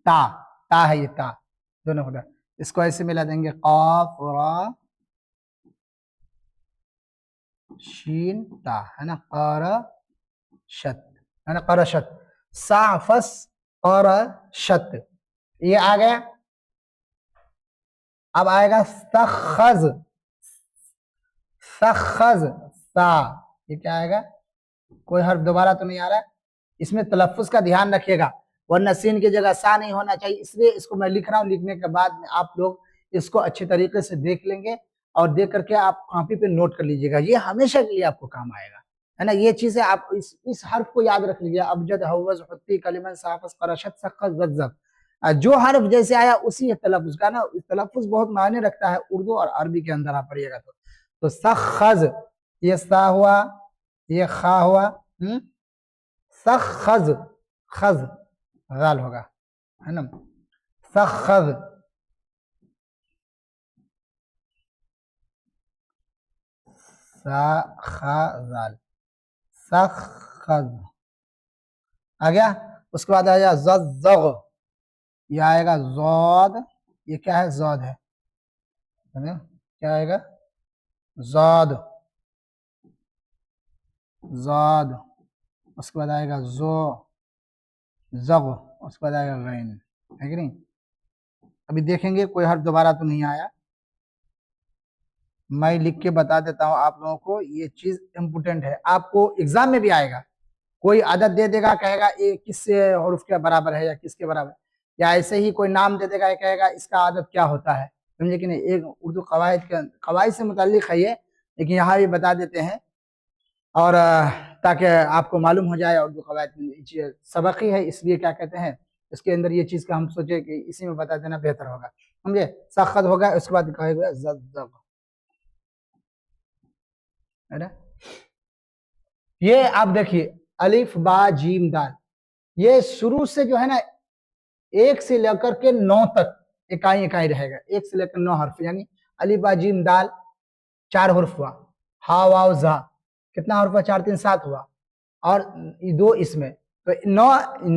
ता, ता है ये, ता दोनों होगा, इसको ऐसे मिला देंगे, कॉफ रा शीन ता, है ना, कौरशत, है ना, कौरशत, साफस कौरशत, ये आ गया। अब आएगा सखज, सखज, सा, ये क्या आएगा, कोई हर्फ दोबारा तो नहीं आ रहा है, इसमें तलफ्फुज का ध्यान रखिएगा, वरना सीन की जगह सा नहीं होना चाहिए, इसलिए इसको मैं लिख रहा हूं, लिखने के बाद में आप लोग इसको अच्छे तरीके से देख लेंगे, और देख करके आप कॉपी पे नोट कर लीजिएगा, ये हमेशा के लिए आपको काम आएगा, है ना, ये चीजें आप इस हर्फ को याद रख लीजिए, अबजद, हवज, हुत्ती, कलिमन, साफस, करशत, सखज, जज्जब, जो हर्फ जैसे आया उसी तलफ्फुज का ना, तलफ्फुज बहुत मायने रखता है उर्दू और अरबी के अंदर, आप पढ़िएगा तो सखज, ये सा हुआ, ये खा हुआ, सखज, खज गाल होगा, है ना, सखज, साल, सखज आ गया। उसके बाद आया जग, ये आएगा जौद, ये क्या है, जौद है ना? क्या आएगा, जौद, जौद। उसके बाद आएगा जो, जग, उसके बाद आएगा गैन, है कि नहीं। अभी देखेंगे कोई हर्फ दोबारा तो नहीं आया, मैं लिख के बता देता हूं आप लोगों को, ये चीज इंपोर्टेंट है, आपको एग्जाम में भी आएगा, कोई आदत दे देगा, कहेगा ये किस हर्फ के बराबर है या किसके बराबर, या ऐसे ही कोई नाम दे देगा, कहेगा इसका आदत क्या होता है, समझे कि नहीं। एक उर्दू कवायद के कवायद से मुताल्लिक है ये, लेकिन यहाँ भी बता देते हैं, और ताकि आपको मालूम हो जाए, उर्दू कवायद सबक ही है, इसलिए क्या कहते हैं, इसके अंदर ये चीज का हम सोचे कि इसी में बता देना बेहतर होगा, समझे। सख्त होगा, उसके बाद कहेगा ज़ज़, है ना। ये आप देखिए, अलिफ बा जीम दाल, ये शुरू से जो है ना 1 से लेकर के 9 तक इकाई इकाई रहेगा, 1 से लेकर 9 हर्फ, यानी अलिफ बा जीम दाल 4 हर्फ हुआ, हा वाव जा कितना हर्फ हुआ, 4 3 7 हुआ, और 2 इसमें, तो 9,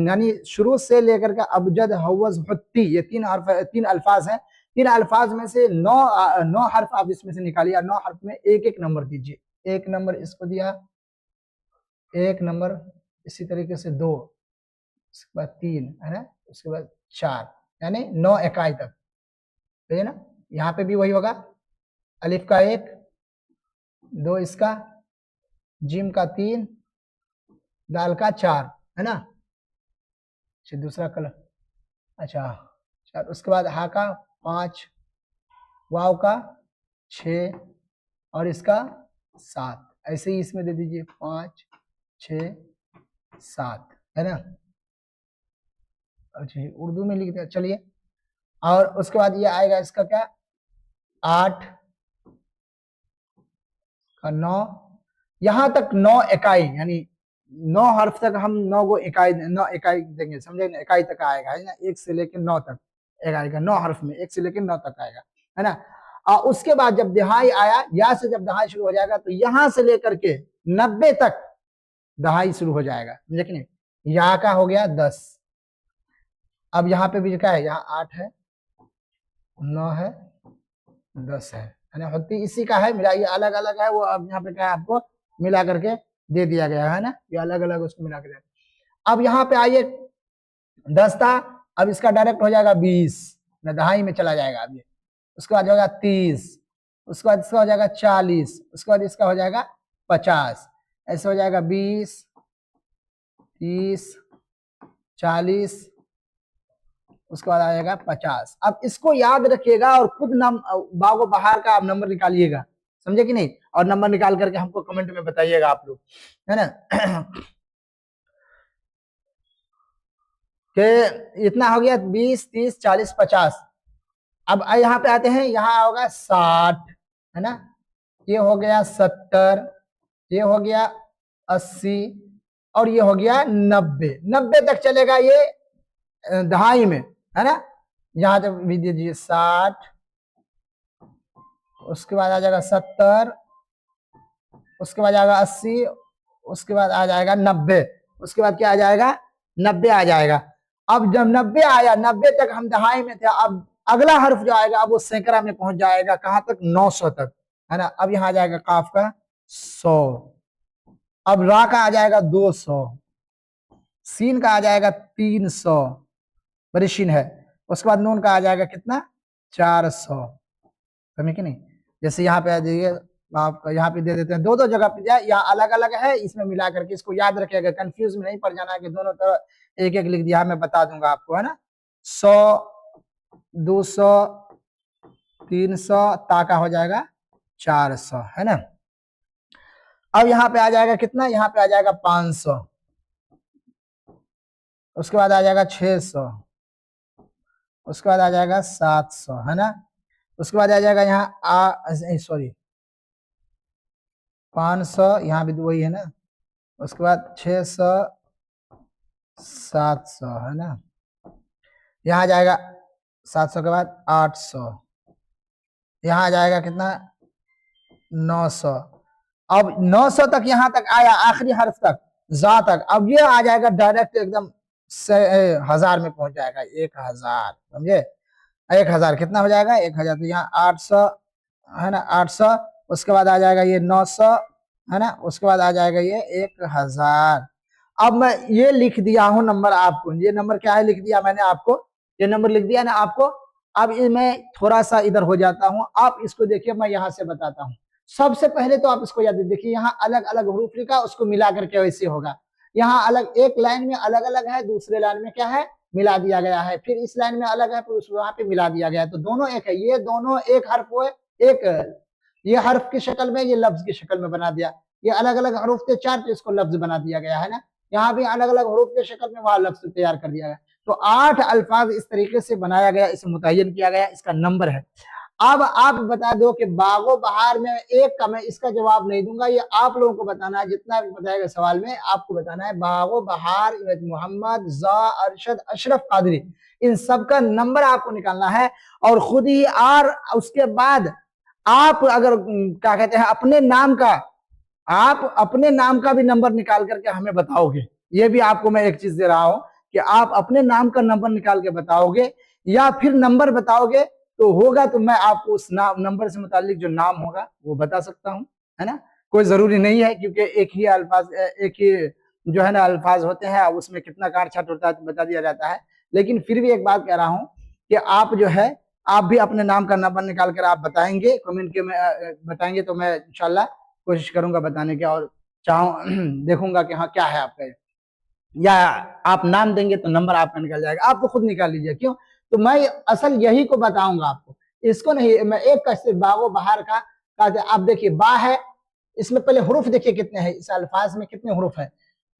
यानी शुरू से लेकर के अबजद, हवज, हुत्ती, ये 3 हर्फ, 3 अल्फाज हैं, 3 अल्फाज में से 9 हर्फ आप इसमें से निकालिए, 9 हर्फ में एक एक नंबर दीजिए, 1 नंबर इसको दिया, 1 नंबर, इसी तरीके से 2, उसके बाद 3 है ना, उसके बाद 4, यानी 9 इकाई तक, ठीक है ना। यहाँ पे भी वही होगा, अलिफ का 1, 2 इसका, जीम का 3, दाल का 4, है ना। दूसरा कलर, अच्छा 4, उसके बाद हा का 5, वाव का 6 और इसका 7, ऐसे ही इसमें दे दीजिए 5, 6, 7, है ना। अच्छा उर्दू में लिख दिया, चलिए। और उसके बाद ये आएगा इसका क्या, 8 का 9, यहां तक 9 इकाई, यानी 9 हर्फ तक हम 9 को इकाई, 9 इकाई देंगे, समझे ना, इकाई तक आएगा, है ना, 1 से लेकर 9 तक आएगा, 9 हर्फ में 1 से लेकर 9 तक आएगा, है ना। और उसके बाद जब दहाई आया, या से जब दहाई शुरू हो जाएगा तो यहां से लेकर के 90 तक दहाई शुरू हो जाएगा, समझे कि नहीं। यहाँ का हो गया 10, अब यहाँ पे भी क्या है, यहाँ 8 है, 9 है, 10 है ना, होती इसी का है, मिला, ये अलग अलग है, वो अब यहाँ पे क्या है आपको मिला करके दे दिया गया है ना, ये अलग अलग उसको मिला के। अब यहाँ पे आइए 10 था, अब इसका डायरेक्ट हो जाएगा 20, ना दहाई में चला जाएगा अब ये, उसके बाद हो जाएगा 30, उसके बाद इसका हो जाएगा 40, उसके बाद इसका हो जाएगा 50, ऐसे हो जाएगा 20, 30, 40, उसके बाद आ जाएगा 50। अब इसको याद रखिएगा और खुद नाम बागो बहार का आप नंबर निकालिएगा, समझे कि नहीं, और नंबर निकाल करके हमको कमेंट में बताइएगा आप लोग, है ना। कि इतना हो गया 20, 30, 40, 50। अब यहाँ पे आते हैं, यहाँ होगा 60, है ना, ये हो गया 70, ये हो गया 80 और ये हो गया 90, 90 तक चलेगा ये दहाई में, है ना। यहाँ तक भी दीजिए 60, उसके बाद आ जाएगा 70, उसके बाद आएगा 80, उसके बाद आ जाएगा 90, उसके बाद क्या आ जाएगा 90 आ जाएगा। अब जब 90 आया, 90 तक हम दहाई में थे, अब अगला हर्फ जो आएगा अब वो सैकड़ा में पहुंच जाएगा, कहां तक, 900 तक, है ना। अब यहाँ आ जाएगा काफ का 100, अब रा का आ जाएगा 200, सीन का आ जाएगा 300, बड़ी शीन है, उसके बाद नून का आ जाएगा कितना, 400, समझे कि नहीं। जैसे यहाँ पे आ जाइए, आप यहाँ पे दे देते हैं, दो जगह पे जाए, यहाँ अलग अलग है, इसमें मिला करके इसको याद रखिएगा, कंफ्यूज में नहीं पड़ जाना है कि दोनों तरफ एक एक लिख दिया, मैं बता दूंगा आपको, है ना। 100, 200, 300, ताका हो जाएगा 400, है ना। अब यहाँ पे आ जाएगा कितना, यहाँ पे आ जाएगा 500, उसके बाद आ जाएगा 600, उसके बाद आ जाएगा 700, है ना। उसके बाद आ जाएगा यहाँ सॉरी 500, यहाँ भी वही है ना, उसके बाद 600, 700, है ना। यहाँ आ जाएगा 700 के बाद 800, यहाँ आ जाएगा कितना, 900। अब 900 तक यहाँ तक आया, आखिरी हर्फ तक, जा तक। अब ये आ जाएगा डायरेक्ट एकदम 1000 में पहुंच जाएगा, 1000, समझे। 1000 कितना हो जाएगा, 1000, तो यहाँ 800, है ना, 800, उसके बाद आ जाएगा ये 900, है ना, उसके बाद आ जाएगा ये 1000। अब मैं ये लिख दिया हूं नंबर आपको, ये नंबर क्या है लिख दिया मैंने आपको, ये नंबर लिख दिया ना आपको। अब मैं थोड़ा सा इधर हो जाता हूं, आप इसको देखिए, मैं यहां से बताता हूं। सबसे पहले तो आप इसको याद देखिए, यहाँ अलग अलग हरूफ लिखा, उसको मिला करके वैसे होगा। यहाँ अलग, एक लाइन में अलग अलग है, दूसरे लाइन में क्या है, मिला दिया गया है, फिर इस लाइन में अलग है, फिर उस वहां पे मिला दिया गया है, तो दोनों एक है, ये दोनों एक हर्फ हुए, एक ये हर्फ की शक्ल में, ये लफ्ज की शक्ल में बना दिया। ये अलग अलग हरूफ थे 4, तो इसको लफ्ज बना दिया गया है ना। यहाँ भी अलग अलग हरूफ के शक्ल में वहां लफ्ज तैयार कर दिया गया। तो 8 अल्फाज इस तरीके से बनाया गया, इसे मुतय्यन किया गया, इसका नंबर है। अब आप बता दो कि बागो बहार में एक का, मैं इसका जवाब नहीं दूंगा, ये आप लोगों को बताना है, जितना भी बताएगा सवाल में आपको बताना है। बागो बहार, मोहम्मद, जा, अरशद, अशरफ कादरी, इन सब का नंबर आपको निकालना है, और खुद ही। और उसके बाद आप अगर क्या कहते हैं अपने नाम का, आप अपने नाम का भी नंबर निकाल करके हमें बताओगे। ये भी आपको मैं एक चीज दे रहा हूं कि आप अपने नाम का नंबर निकाल के बताओगे, या फिर नंबर बताओगे तो होगा, तो मैं आपको उस नंबर से मुतालिक जो नाम होगा वो बता सकता हूं, है ना। कोई जरूरी नहीं है, क्योंकि एक ही अल्फाज, एक ही जो है ना अल्फाज होते हैं, अब उसमें कितना काट छाट होता है तो बता दिया जाता है। लेकिन फिर भी एक बात कह रहा हूँ कि आप जो है आप भी अपने नाम का नंबर निकाल कर आप बताएंगे, कमेंट के में बताएंगे, तो मैं इंशाल्लाह कोशिश करूंगा बताने की, और चाहूँ देखूंगा कि हाँ क्या है आपका, या आप नाम देंगे तो नंबर आपका निकल जाएगा, आप तो खुद निकाल लीजिए। क्यों? तो मैं असल यही को बताऊंगा आपको, इसको नहीं। मैं एक का सिर्फ बागो बहार का आप देखिए, बा है, इसमें पहले हरूफ देखिए कितने हैं, इस अल्फाज में कितने हरूफ हैं।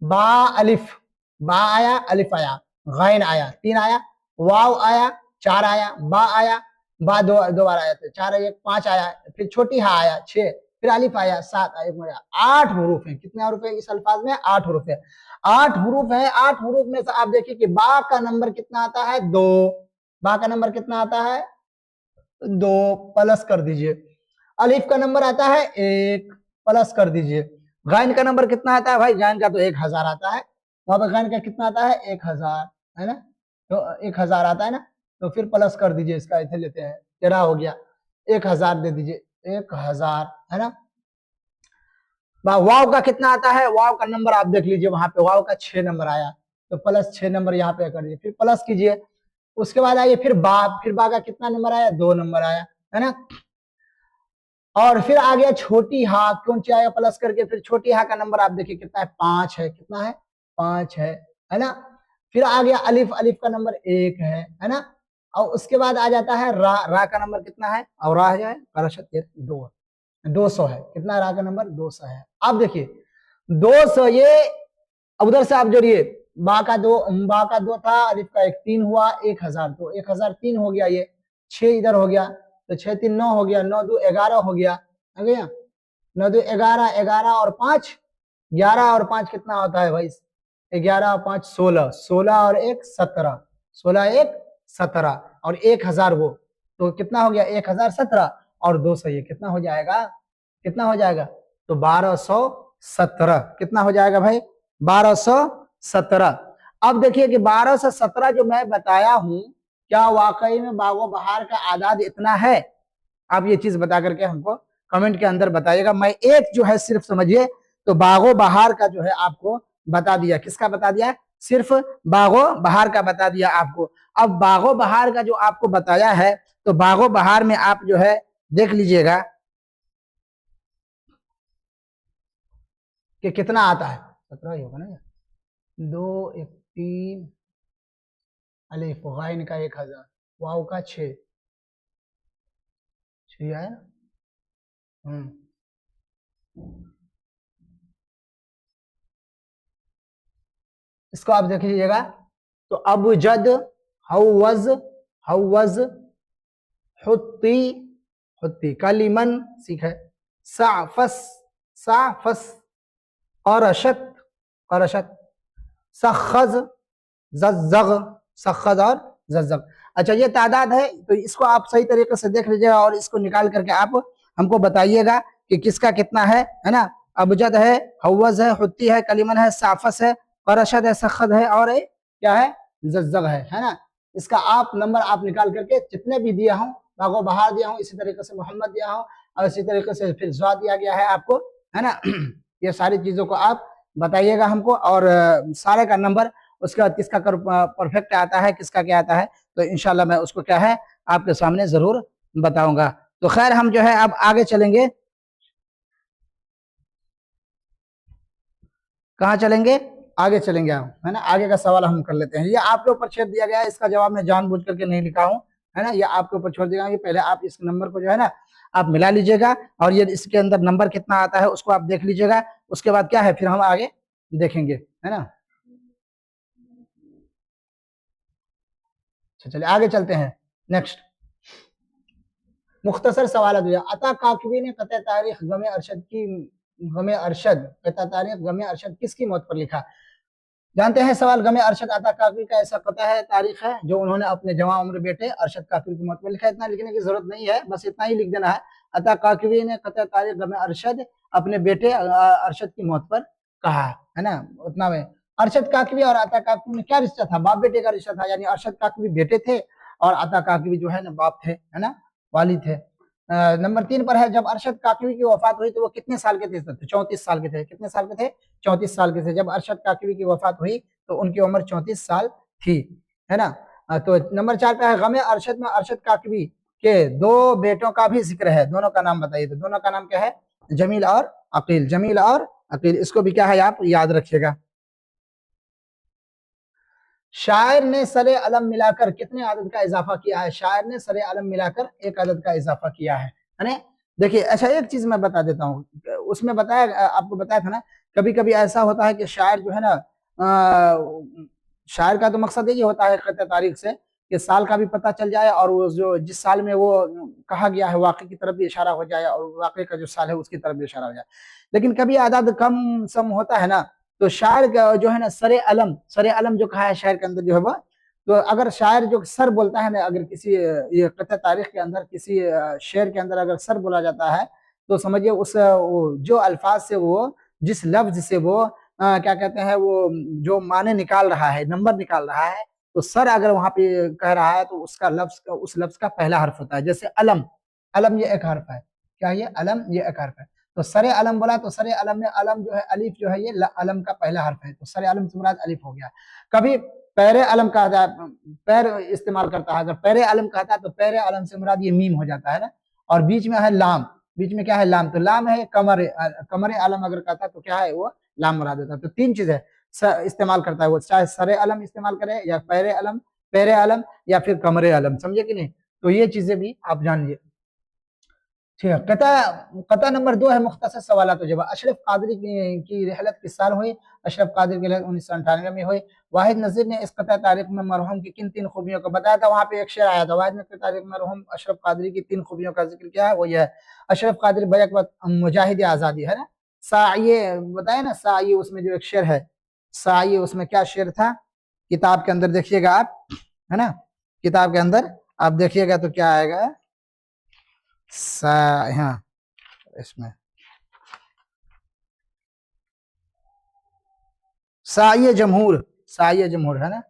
बा अलिफ, बा आया, अलिफ आया, गैन आया, 3 आया, वाव आया, 4 आया, बा आया, बा दो बार आया, 4 आया, 5 आया, फिर छोटी हा आया 6, फिर अलिफ आया 7 आया, 8 हरूफ है। कितने हरूफ है इस अल्फाज में? 8 हरूफ है। 8 हरूफ है। 8 हरूफ में से आप देखिए कि बा का नंबर कितना आता है? 2। बा का नंबर कितना आता है? 2, प्लस कर दीजिए। अलिफ का नंबर आता है 1, प्लस कर दीजिए। गैन का नंबर कितना आता है भाई? गैन का तो 1000 आता है। वहां पर गैन का कितना आता है? 1000, है ना? तो 1000 आता है ना, तो फिर प्लस कर दीजिए, इसका इधर लेते हैं, 13 हो गया, 1000 दे दीजिए, 1000, है ना? वाव का कितना आता है? वाव का नंबर आप देख लीजिए, वहां पे वाव का 6 नंबर आया, तो प्लस 6 नंबर यहाँ पे कर दीजिए, फिर प्लस कीजिए। उसके बाद आइए फिर बा का कितना नंबर आया? 2 नंबर आया, है ना? और फिर आ गया छोटी हा, क्यों आया प्लस करके? फिर छोटी हा का नंबर आप देखिए कितना है? 5 है। कितना है? 5 है ना? फिर आ गया अलिफ, अलिफ का नंबर 1 है ना? और उसके बाद आ जाता है रा, रा का नंबर कितना है? और रा जो है 200 है। कितना? रा का नंबर 200 है। अब देखिए 200, ये अब उधर से आप जोड़िए, बा का 2 था, अलिफ का 1, 3 हुआ, 1000, तो 1003 हो गया, ये 6 इधर हो गया, तो 6 3 9 हो गया, 9 2 11 हो गया, 9 2 11, 11 और 5 11, और 5 कितना होता है भाई? 11 और 5 16, 16 और 1 17, 16 1 17, और 1000 वो, तो कितना हो गया? 1017, और 200, ये कितना हो जाएगा? कितना हो जाएगा? तो 1217। कितना हो जाएगा भाई? 1217। अब देखिए कि 1217 जो मैं बताया हूं, क्या वाकई में बागो बहार का आदाद इतना है? आप ये चीज बता करके हमको कमेंट के अंदर बताइएगा। मैं एक जो है सिर्फ समझिए, तो बागो बहार का जो है आपको बता दिया। किसका बता दिया? सिर्फ बागो बहार का बता दिया आपको। अब बागो बहार का जो आपको बताया है, तो बागो बहार में आप जो है देख लीजिएगा कि कितना आता है। 17 ही होगा ना? 2 1 3, अलिफ गैन का 1000, वाव का 6 है। इसको आप देख लीजिएगा, तो अबजद, हवज, हवज, हुत्ती, हुत्ती, कलिमन सीख है, साफस, साफस, करशत, करशत, सखज, जज्जग, सखज और जज्जग। अच्छा, ये तादाद है, तो इसको आप सही तरीके से देख लीजिएगा, और इसको निकाल करके आप हमको बताइएगा कि किसका कितना है ना? अबजद है, हवज है, हुत्ती है, कलिमन है, साफस है, करशद है, सखद है, और क्या है? जज्जग है ना? इसका आप नंबर आप निकाल करके जितने भी दिया हूँ, बागो बहार दिया हूँ, इसी तरीके से मोहम्मद दिया हूँ, और इसी तरीके से फिर ज्वा दिया गया है आपको, है ना? ये सारी चीजों को आप बताइएगा हमको, और सारे का नंबर, उसके बाद किसका परफेक्ट आता है, किसका क्या आता है, तो इंशाल्लाह मैं उसको क्या है आपके सामने जरूर बताऊंगा। तो खैर हम जो है अब आगे चलेंगे। कहाँ चलेंगे? आगे चलेंगे हम, है ना? आगे का सवाल हम कर लेते हैं। ये आपके ऊपर छेड़ दिया गया है, इसका जवाब मैं जानबूझ करके नहीं लिखा हूँ, है ना? ये आपके ऊपर छोड़ दिया गया। पहले आप इस नंबर को जो है ना आप मिला लीजिएगा, और ये इसके अंदर नंबर कितना आता है उसको आप देख लीजिएगा। उसके बाद क्या है, फिर हम आगे देखेंगे, है ना? चलिए आगे चलते हैं। नेक्स्ट मुख्तसर सवाल दिया। अता काकवी ने कतः तारीख गमे अरशद की, गमे अरशद, कतः तारीख गमे अरशद किसकी मौत पर लिखा? जानते हैं सवाल। गमे अरशद अता काकवी का ऐसा कतः है, तारीख है, जो उन्होंने अपने जवां उम्र बेटे अरशद काकवी की मौत पर लिखा। इतना लिखने की जरूरत नहीं है, बस इतना ही लिख देना है। अता काकवी ने कतः तारीख गमे अरशद अपने बेटे अरशद की मौत पर कहा, है ना? उतना में अरशद काकवी और अता काकवी में क्या रिश्ता था? बाप बेटे का रिश्ता था, यानी अरशद काकवी बेटे थे और अता काकवी जो है ना बाप थे, है ना? वालिद थे। नंबर 3 पर है, जब अरशद काकवी की वफात हुई तो वो कितने साल के थे? तो 34 साल के थे। कितने साल के थे? 34 साल के थे। जब अरशद काकवी की वफात हुई तो उनकी उम्र 34 साल थी, है ना। तो नंबर 4 पे है, गमे अरशद में अरशद काकवी के 2 बेटों का भी जिक्र है, दोनों का नाम बताइए। तो दोनों का नाम क्या है? जमील और अकील। जमील और अकील, इसको भी क्या है आप याद रखिएगा। शायर ने सरे अलम मिलाकर कितने आदद का इजाफा किया है? शायर ने सरे अलम मिलाकर 1 आदद का इजाफा किया है ना। देखिए, अच्छा एक चीज मैं बता देता हूँ, उसमें बताया, आपको बताया था ना, कभी कभी ऐसा होता है कि शायर जो है ना, शायर का तो मकसद यही होता है क़त तारीख से कि साल का भी पता चल जाए और वो जो जिस साल में वो कहा गया है वाक़े की तरफ भी इशारा हो जाए और वाक़े का जो साल है उसकी तरफ भी इशारा हो जाए। लेकिन कभी आदाद कम सम होता है ना, तो शायर का जो है ना सरे अलम जो कहा है शायर के अंदर जो है वो, तो अगर शायर जो सर बोलता है ना, अगर किसी ये क़त तारीख के अंदर किसी शेर के अंदर अगर सर बोला जाता है तो समझिए उस जो अल्फाज से वो, जिस लफ्ज से वो क्या कहते हैं, वो जो माने निकाल रहा है, नंबर निकाल रहा है, तो सर अगर वहां पे कह रहा है तो उसका लफ्ज का, उस लफ्ज का पहला हर्फ होता है। जैसे अलम, अलम ये एक हर्फ है, क्या ये अलम ये एक हर्फ है, तो सरे अलम बोला तो सरे अलम में अलम जो है अलिफ जो है ये अलम का पहला हर्फ है, तो सरे अलम से मुराद अलिफ हो गया। कभी पैरे अलम कहता है, पैर इस्तेमाल करता है, अगर पैरे अलम कहता है तो पैरे अलम से मुराद ये मीम हो जाता है ना। और बीच में है लाम, बीच में क्या है? लाम, तो लाम है कमर, कमर आलम अगर कहता है तो क्या है? वो लाम मुराद होता है। तो 3 चीज है इस्तेमाल करता है वो, चाहे सरे अलम इस्तेमाल करे या पैरे अलम या फिर कमरे अलम, समझे कि नहीं। तो ये चीजें भी आप जानिए, ठीक है। कता नंबर 2 है मुख्तसर सवाल तो जवाब। अशरफ कादरी की रहलत किस साल हुई? अशरफ कादरी की रहलत 1998 में हुई। वाहिद नजीर ने इस कता तारीख में मरहूम की किन 3 खूबियों को बताया था? वहां पे एक शेर आया था, वाहिद नजीर तारीख में मरहूम अशरफ कादरी की 3 खूबियों का जिक्र किया है, वो ये है, अशरफ कादरी बैक वक्त मुजाहिद आजादी, है ना। साये बताया ना, साये उसमें जो एक शेर है, साये उसमें क्या शेर था? किताब के अंदर देखिएगा आप, है ना, किताब के अंदर आप देखिएगा तो क्या आएगा, हाँ इसमें साये जमहूर है ना,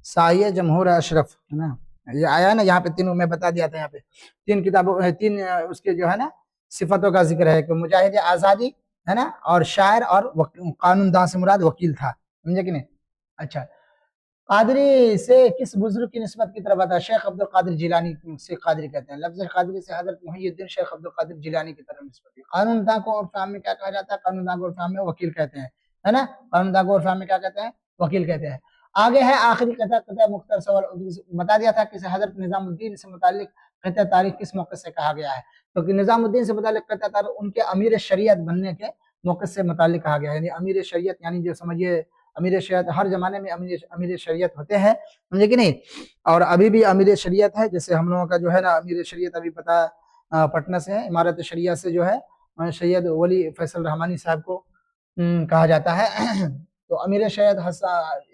साये जमहूर अशरफ, है ना, ये आया ना यहाँ पे। तीनों में बता दिया था, यहाँ पे 3 किताबों, 3 उसके जो है ना सिफतों का जिक्र है कि मुजाहिद आजादी, है ना, और शायर और कानूनदां से मुराद वकील था, समझे कि नहीं। अच्छा, कादरी से किस बुजुर्ग की निस्बत की तरफ आता है? शेख अब्दुल कादिर जिलानी से कादरी कहते हैं। लफ्ज़ कादरी से हज़रत मुहियुद्दीन शेख अब्दुल कादिर जिलानी की तरफ निस्बत है। कानूनदां को उर्फ़ आम में क्या कहा जाता है? कानूनदां को उर्फ़ आम में वकील कहते हैं, है ना। कानूनदां को उर्फ़ आम में क्या कहते हैं? वकील कहते हैं। आगे है आखिरी कता मुख्तर सवाल, बता दिया था कि हज़रत निज़ामुद्दीन से मुताल्लिक कता तारीख किस मौके से कहा गया है? तो निज़ामुद्दीन से मुताल्लिक कता तारीख उनके अमीर शरीयत बनने के मौके से मुताल्लिक कहा गया है। यानी अमीर शरीयत, यानी जो समझिए अमीर शरीयत, हर जमाने में अमीर शरीयत होते हैं, समझे कि नहीं। और अभी भी अमीर शरीयत है, जैसे हम लोगों का जो है ना अमीर शरीयत अभी पता पटना से है, इमारत शरिया से जो है सैयद वली फैसल रहमानी साहब को कहा जाता है। तो अमीर शरीयत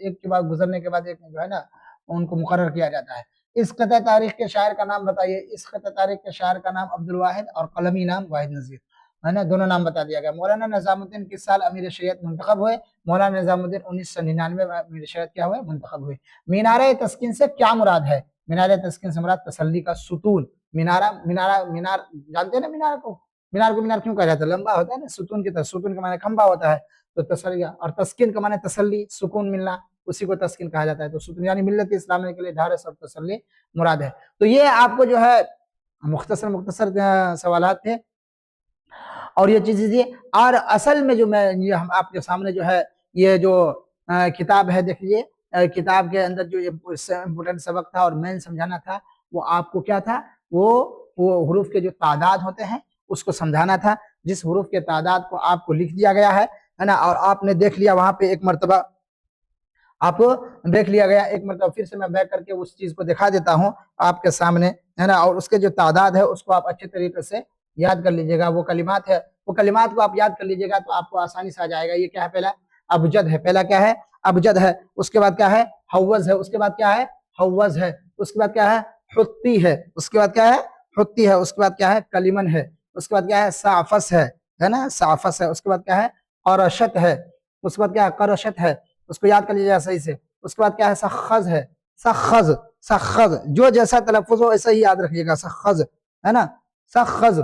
एक के बाद गुजरने के बाद एक जो है ना उनको मुकर्रर किया जाता है। इस कता तारीख के शायर का नाम बताइए। इस कता तारीख के शायर का नाम अब्दुल वाहिद और कलमी नाम वाहिद नजीर, है ना, दोनों नाम बता दिया गया। मौलाना निजामुद्दीन किस साल अमीर शरीयत मुंतखब हुए? मौलाना निजामुद्दीन 1999 में अमीर शरीयत क्या हुए? मुंतखब हुए। मीनार तस्कीन से क्या मुराद है? मीनार तस्कीन से मुराद तसल्ली का सुतून। मीनार जानते हैं ना मीनार को? मीनार क्यों कहा जाता है? लंबा होता है ना, सुतून की तरह, सुतून के माने खंबा होता है, तो तसल्ली, और तस्कीन का माने तसल्ली, सुकून मिलना, उसी को तस्कीन कहा जाता है। तो सुतून यानी मिल्लत इस्लाम के लिए ढारस और तसल्ली मुराद है। तो ये आपको जो है मुख्तसर सवालात थे और ये चीज दीजिए। और असल में जो मैं ये हम आपके सामने जो है ये जो किताब है, देखिए किताब के अंदर जो इम्पोर्टेंट सबक था और मेन समझाना था वो आपको क्या था, वो हुरूफ के जो तादाद होते हैं उसको समझाना था। जिस हुरूफ के तादाद को आपको लिख दिया गया है ना, और आपने देख लिया वहां पे एक मरतबा, आप देख लिया गया एक मरतबा, फिर से मैं बैक करके उस चीज को दिखा देता हूँ आपके सामने, है ना, और उसके जो तादाद है उसको आप अच्छे तरीके से याद कर लीजिएगा। वो कलिमात है, वो कलिमात को आप याद कर लीजिएगा तो आपको आसानी से आ जाएगा। ये क्या है? पहला अबजद है, पहला क्या है? अबजद है। उसके बाद क्या है? हव्वज है। उसके बाद क्या है? हव्वज है। उसके बाद क्या है? हुत्ती है। उसके बाद क्या है? हुत्ती है। उसके बाद क्या है? कलिमन है। उसके बाद क्या है? साफस है ना, साफस है। उसके बाद क्या है? करशत है। उसके बाद क्या है? करशत है। उसको याद कर लीजिएगा सही से। उसके बाद क्या है? सखज है। सखज, सखज, जो जैसा तलफ्फुज हो ऐसा ही याद रखिएगा, सखज, है ना। सखज।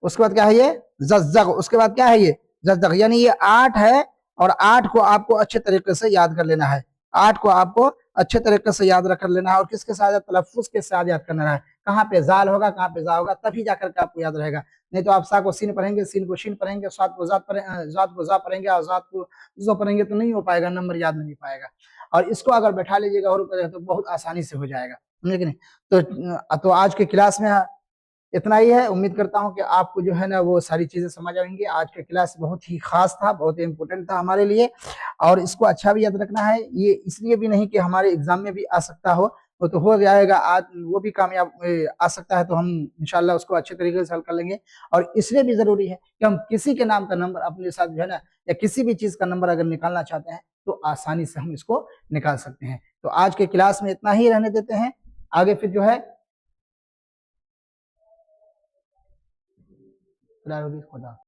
उसके बाद क्या है ये जज्जग, उसके बाद क्या है ये जज्जग, यानी ये 8 है और 8 को आपको अच्छे तरीके से याद कर लेना है। 8 को आपको अच्छे तरीके से याद कर लेना है और किसके साथ तलफ्फुज के साथ याद करना है। कहाँ पे जाल होगा, कहाँ पे जा होगा, तभी जाकर के आपको याद रहेगा। नहीं तो आप सा को सीन पढ़ेंगे, सीन को शीन पढ़ेंगे, स्वाद को जात पढ़ेंगे और जात को जो पढ़ेंगे तो नहीं हो पाएगा, नंबर याद नहीं पाएगा। और इसको अगर बैठा लीजिएगा और तो बहुत आसानी से हो जाएगा, समझे कि नहीं। तो आज के क्लास में इतना ही है। उम्मीद करता हूँ कि आपको जो है ना वो सारी चीजें समझ आएंगी। आज का क्लास बहुत ही खास था, बहुत ही इंपॉर्टेंट था हमारे लिए और इसको अच्छा भी याद रखना है। ये इसलिए भी नहीं कि हमारे एग्जाम में भी आ सकता हो, वो तो हो जाएगा, आज वो भी कामयाब आ सकता है तो हम इंशाल्लाह उसको अच्छे तरीके से हल कर लेंगे। और इसलिए भी जरूरी है कि हम किसी के नाम का नंबर अपने साथ जो है ना या किसी भी चीज का नंबर अगर निकालना चाहते हैं तो आसानी से हम इसको निकाल सकते हैं। तो आज के क्लास में इतना ही रहने देते हैं। आगे फिर जो है खुदा